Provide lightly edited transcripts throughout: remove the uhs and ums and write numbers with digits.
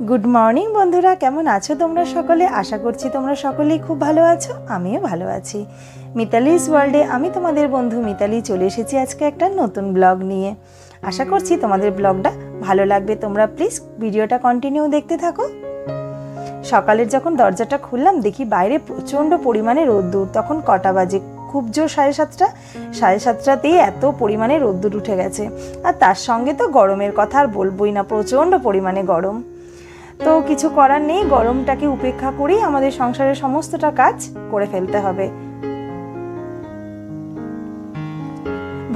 Good morning बंधुरा केमन आछो तोमरा सकले आशा करछि तोमरा सकलेई खूब भालो आछो आमिओ भालो आछि। मितालीज वर्ल्डे आमी तोमादेर बंधु मिताली चले एसेछि आजके एकटा नतुन ब्लग निये। आशा करछि तोमादेर ब्लगटा भालो लागबे। तोमरा प्लिज भिडियोटा कन्टिनिउ देखते थाको। सकालेर जखन दरजाटा खुललाम देखि बाइरे प्रचंड परिमाणे रोद्दुर। तखन कटा बाजे खूब जोर 7:30 7:30तेई एत परिमाणे रोद्दुर उठे गेছে। আর তার সঙ্গে তো গরমের কথা আর বলবোই না, প্রচন্ড পরিমাণে গরম। তো কিছু করার নেই, গরমটাকে উপেক্ষা করেই আমাদের সংসারের সমস্তটা কাজ করে ফেলতে হবে।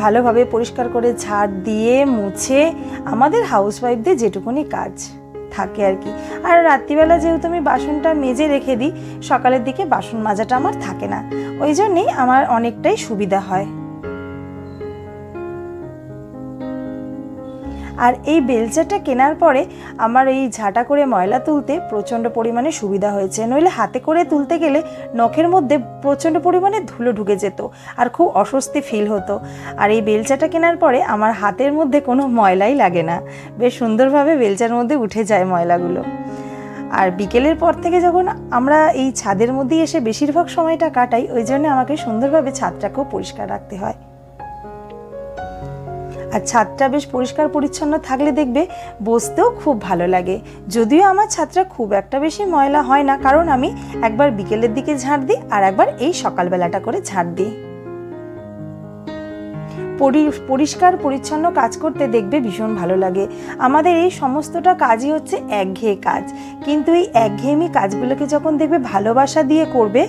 ভালোভাবে পরিষ্কার করে ঝাড় দিয়ে মুছে আমাদের হাউসওয়াইফদের যেটুকুনি কাজ থাকে আর কি। আর রাত্রিবেলা যেহেতু আমি বাসনটা মেজে রেখে দিই, সকালের দিকে বাসন মাজাটা আমার থাকে না, ওই জন্যই আমার অনেকটাই সুবিধা হয়। আর এই বেলচাটা কেনার পরে আমার এই ঝাঁটা করে ময়লা তুলতে প্রচণ্ড পরিমাণে সুবিধা হয়েছে। নইলে হাতে করে তুলতে গেলে নখের মধ্যে প্রচণ্ড পরিমাণে ধুলো ঢুকে যেত আর খুব অস্বস্তি ফিল হতো। আর এই বেলচাটা কেনার পরে আমার হাতের মধ্যে কোনো ময়লাই লাগে না, বেশ সুন্দরভাবে বেলচার মধ্যে উঠে যায় ময়লাগুলো। আর বিকেলের পর থেকে যখন আমরা এই ছাদের মধ্যেই এসে বেশিরভাগ সময়টা কাটাই, ওই জন্য আমাকে সুন্দরভাবে ছাদটাকেও পরিষ্কার রাখতে হয়। আর ছাদটা বেশ পরিষ্কার পরিচ্ছন্ন থাকলে দেখবে বসতেও খুব ভালো লাগে। যদিও আমার ছাদটা খুব একটা বেশি ময়লা হয় না, কারণ আমি একবার বিকেলের দিকে ঝাড় দিই আর একবার এই সকালবেলাটা করে ঝাড় দিই। পরিষ্কার পরিচ্ছন্ন কাজ করতে দেখবে ভীষণ ভালো লাগে। আমাদের এই সমস্তটা কাজই হচ্ছে একঘেয়ে কাজ, কিন্তু এই একঘেয়েমি কাজগুলোকে যখন দেখবে ভালোবাসা দিয়ে করবে,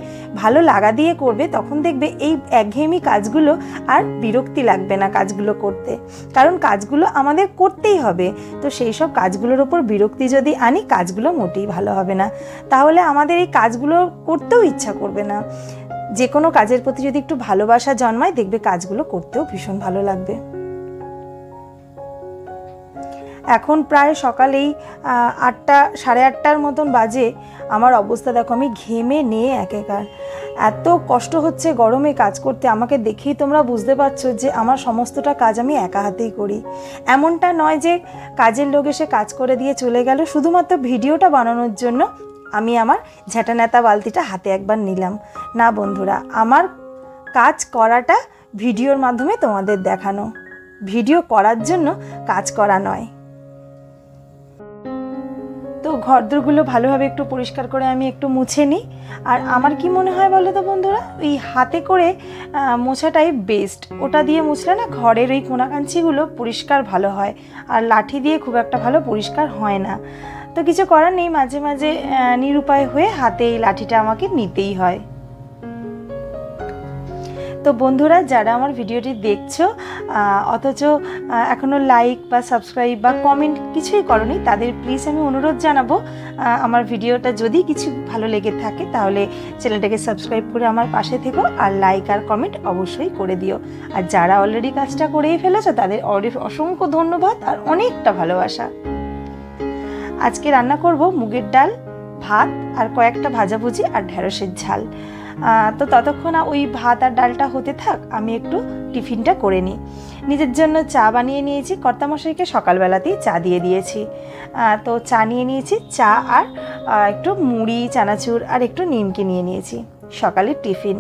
ভালো লাগা দিয়ে করবে, তখন দেখবে এই একঘেয়েমি কাজগুলো আর বিরক্তি লাগবে না কাজগুলো করতে, কারণ কাজগুলো আমাদের করতেই হবে। তো সেই সব কাজগুলোর ওপর বিরক্তি যদি আনি, কাজগুলো মোটেই ভালো হবে না, তাহলে আমাদের এই কাজগুলো করতেও ইচ্ছা করবে না। যে কোনো কাজের প্রতি যদি একটু ভালোবাসা জন্মায়, দেখবে কাজগুলো করতেও ভীষণ ভালো লাগবে। এখন প্রায় সকালেই 8টা 8:30টার মতন বাজে। আমার অবস্থা দেখো, আমি ঘেমে নিয়ে একাকার, এত কষ্ট হচ্ছে গরমে কাজ করতে। আমাকে দেখেই তোমরা বুঝতে পারছো যে আমার সমস্তটা কাজ আমি একা হাতেই করি। এমনটা নয় যে কাজের লোক এসে কাজ করে দিয়ে চলে গেল শুধুমাত্র ভিডিওটা বানানোর জন্য আমি আমার ঝাঁটা নেতা বালতিটা হাতে একবার নিলাম। না বন্ধুরা, আমার কাজ করাটা ভিডিওর মাধ্যমে তোমাদের দেখানো, ভিডিও করার জন্য কাজ করা নয়। তো ঘরদোরগুলো ভালোভাবে একটু পরিষ্কার করে আমি একটু মুছে নিই। আর আমার কি মনে হয় বলো তো বন্ধুরা, ওই হাতে করে মোছাটাই বেস্ট। ওটা দিয়ে মুছলে না ঘরের ওই কোনাকাঞ্চিগুলো পরিষ্কার ভালো হয়, আর লাঠি দিয়ে খুব একটা ভালো পরিষ্কার হয় না। তো কিছু করার নেই, মাঝে মাঝে নিরুপায় হয়ে হাতে এই লাঠিটা আমাকে নিতেই হয়। তো বন্ধুরা, যারা আমার ভিডিওটি দেখছো অথচ এখনও লাইক বা সাবস্ক্রাইব বা কমেন্ট কিছুই করোনি, তাদের প্লিজ আমি অনুরোধ জানাবো, আমার ভিডিওটা যদি কিছু ভালো লেগে থাকে তাহলে চ্যানেলটাকে সাবস্ক্রাইব করে আমার পাশে থেকো, আর লাইক আর কমেন্ট অবশ্যই করে দিও। আর যারা অলরেডি কাজটা করেই ফেলেছো তাদের অসংখ্য ধন্যবাদ আর অনেকটা ভালোবাসা। আজকে রান্না করব মুগের ডাল, ভাত আর কয়েকটা ভাজাভুজি আর ঢেঁড়সের ঝাল। তো ততক্ষণ ওই ভাত আর ডালটা হতে থাক, আমি একটু টিফিনটা করে নিই। নিজের জন্য চা বানিয়ে নিয়েছি, কর্তামশাইকে সকালবেলাতেই চা দিয়ে দিয়েছি। তো চা নিয়ে নিয়েছি, চা আর একটু মুড়ি, চানাচুর আর একটু নিমকি নিয়ে নিয়েছি সকালের টিফিন।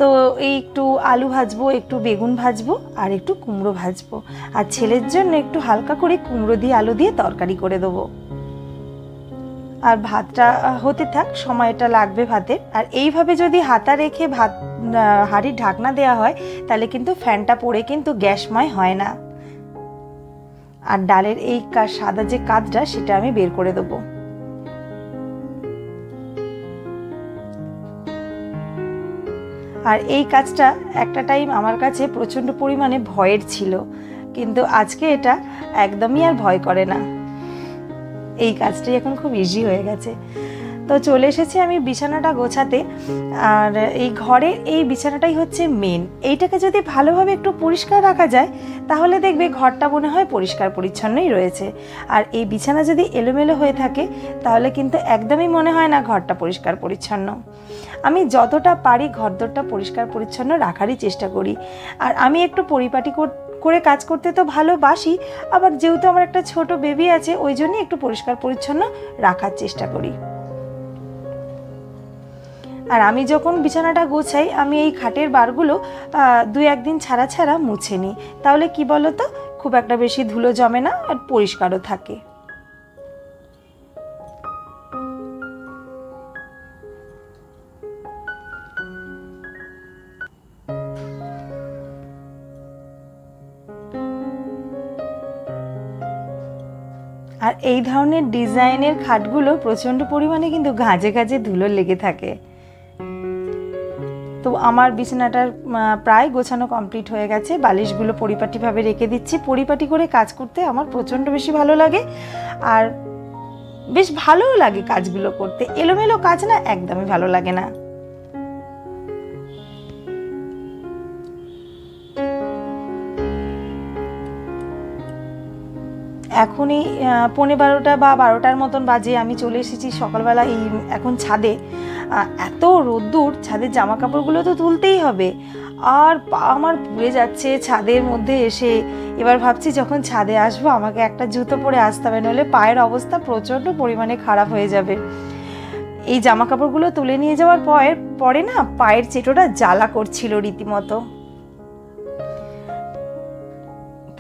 তো এই একটু আলু ভাজবো, একটু বেগুন ভাজবো আর একটু কুমড়ো ভাজবো। আর ছেলের জন্য একটু হালকা করে কুমড়ো দিয়ে আলু দিয়ে তরকারি করে দেবো। আর ভাতটা হতে থাক, সময়টা লাগবে ভাতের। আর এইভাবে যদি হাতা রেখে ভাত হাঁড়ির ঢাকনা দেওয়া হয়, তাহলে কিন্তু ফ্যানটা পড়ে কিন্তু গ্যাসময় হয় না। আর ডালের এই সাদা যে কাঁচটা, সেটা আমি বের করে দেবো। আর এই কাজটা একটা টাইম আমার কাছে প্রচণ্ড পরিমাণে ভয়ের ছিল, কিন্তু আজকে এটা একদমই আর ভয় করে না। এই কাজটাই এখন খুব ইজি হয়ে গেছে। তো চলে এসেছি আমি বিছানাটা গোছাতে। আর এই ঘরের এই বিছানাটাই হচ্ছে মেন। এইটাকে যদি ভালোভাবে একটু পরিষ্কার রাখা যায়, তাহলে দেখবে ঘরটা মনে হয় পরিষ্কার পরিচ্ছন্নই রয়েছে। আর এই বিছানা যদি এলোমেলো হয়ে থাকে, তাহলে কিন্তু একদমই মনে হয় না ঘরটা পরিষ্কার পরিচ্ছন্ন। আমি যতটা পারি ঘরদোরটা পরিষ্কার পরিচ্ছন্ন রাখারই চেষ্টা করি। আর আমি একটু পরিপাটি করে কাজ করতে তো ভালোবাসি, আবার যেহেতু আমার একটা ছোট বেবি আছে ওই জন্যই একটু পরিষ্কার পরিচ্ছন্ন রাখার চেষ্টা করি। আর আমি যখন বিছানাটা গোছাই আমি এই খাটের বারগুলো 2-1 দিন ছাড়া ছাড়া মুছে নিই, তাহলে কি বলো তো খুব একটা বেশি ধুলো জমে না আর পরিষ্কারও থাকে। আর এই ধরনের ডিজাইনের খাটগুলো প্রচণ্ড পরিমাণে কিন্তু গাজে গাজে ধুলো লেগে থাকে। তো আমার বিছানাটার প্রায় গোছানো কমপ্লিট হয়ে গেছে, বালিশগুলো পরিপাটিভাবে রেখে দিচ্ছি। পরিপাটি করে কাজ করতে আমার প্রচণ্ড বেশি ভালো লাগে, আর বেশ ভালোও লাগে কাজগুলো করতে। এলোমেলো কাজ না একদমই ভালো লাগে না। এখনই 11:15 বা 12টার মতন বাজে। আমি চলে এসেছি সকালবেলা এই এখন ছাদে। এত রোদ্দুর, ছাদের জামা কাপড়গুলো তো তুলতেই হবে, আর পা আমার পুড়ে যাচ্ছে ছাদের মধ্যে এসে। এবার ভাবছি যখন ছাদে আসবো আমাকে একটা জুতো পরে আসতে হবে, নইলে পায়ের অবস্থা প্রচণ্ড পরিমাণে খারাপ হয়ে যাবে। এই জামা কাপড়গুলো তুলে নিয়ে যাওয়ার পরে না পায়ের চেটোটা জ্বালা করছিল রীতিমতো।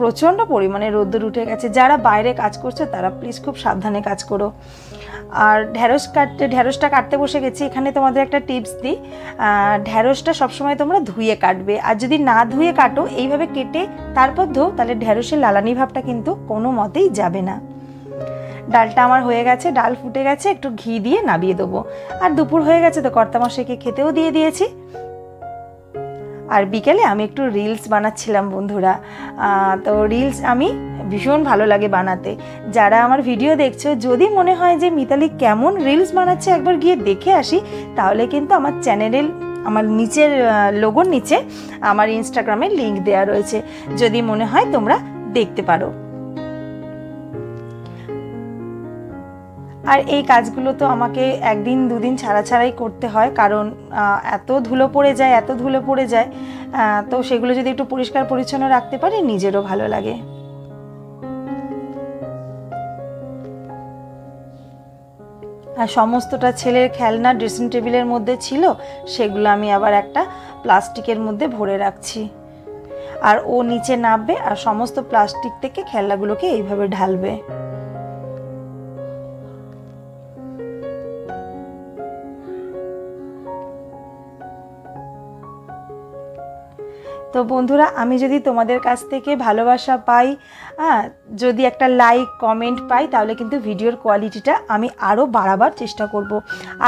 প্রচণ্ড পরিমাণে রোদ্দুর উঠে গেছে। যারা বাইরে কাজ করছে তারা প্লিজ খুব সাবধানে কাজ করো। আর ঢ্যাঁড়সটা কাটতে বসে গেছি। এখানে তোমাদের একটা টিপস দিই, ঢ্যাঁড়সটা সবসময় তোমরা ধুয়ে কাটবে, আর যদি না ধুয়ে কাটো এইভাবে কেটে তারপর ধো, তাহলে ঢ্যাঁড়সের লালানি ভাবটা কিন্তু কোনো মতেই যাবে না। ডালটা আমার হয়ে গেছে, ডাল ফুটে গেছে, একটু ঘি দিয়ে নামিয়ে দেবো। আর দুপুর হয়ে গেছে তো কর্তামশাইকে খেতেও দিয়ে দিয়েছি। আর বিকেলে আমি একটু রিলস বানাচ্ছিলাম বন্ধুরা। তো রিলস আমি ভীষণ ভালো লাগে বানাতে। যারা আমার ভিডিও দেখছো, যদি মনে হয় যে মিতালি কেমন রিলস বানাচ্ছে একবার গিয়ে দেখে আসি, তাহলে কিন্তু আমার চ্যানেলের আমার নিচের লোগোর নিচে আমার ইনস্টাগ্রামের লিঙ্ক দেওয়া রয়েছে, যদি মনে হয় তোমরা দেখতে পারো। আর এই কাজগুলো তো আমাকে 1-2 দিন ছাড়াই করতে হয়, কারণ এত ধুলো পড়ে যায়, তো সেগুলো যদি একটু পরিষ্কার পরিচ্ছন্ন রাখতে পারি নিজেরও ভালো লাগে। আর সমস্তটা ছেলের খেলনা ড্রেসিং টেবিলের মধ্যে ছিল, সেগুলো আমি আবার একটা প্লাস্টিকের মধ্যে ভরে রাখছি। আর ও নিচে নামবে আর সমস্ত প্লাস্টিক থেকে খেলনাগুলোকে এইভাবে ঢালবে। তো বন্ধুরা, আমি যদি তোমাদের কাছ থেকে ভালোবাসা পাই, যদি একটা লাইক কমেন্ট পাই, তাহলে কিন্তু ভিডিওর কোয়ালিটিটা আমি আরও বাড়াবার চেষ্টা করব,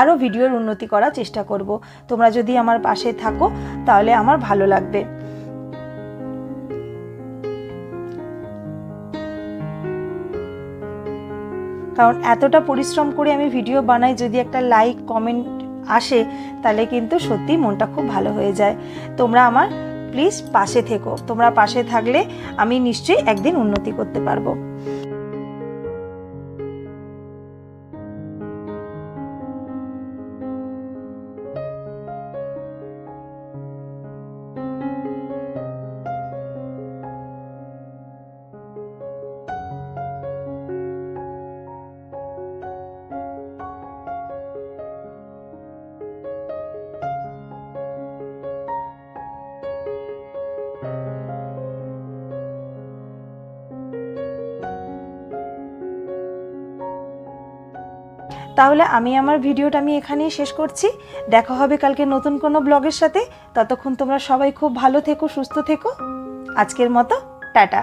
আরও ভিডিওর উন্নতি করার চেষ্টা করব। তোমরা যদি আমার পাশে থাকো তাহলে আমার ভালো লাগবে। কারণ এতটা পরিশ্রম করে আমি ভিডিও বানাই, যদি একটা লাইক কমেন্ট আসে তাহলে কিন্তু সত্যি মনটা খুব ভালো হয়ে যায়। তোমরা আমার প্লিজ পাশে থেকো। তোমরা পাশে থাকলে আমি নিশ্চয়ই একদিন উন্নতি করতে পারবো। তাহলে আমি আমার ভিডিওটা এখানেই শেষ করছি। দেখা হবে কালকে নতুন কোনো ব্লগের সাথে। ততক্ষণ তোমরা সবাই খুব ভালো থেকো, সুস্থ থেকো। আজকের মতো টাটা।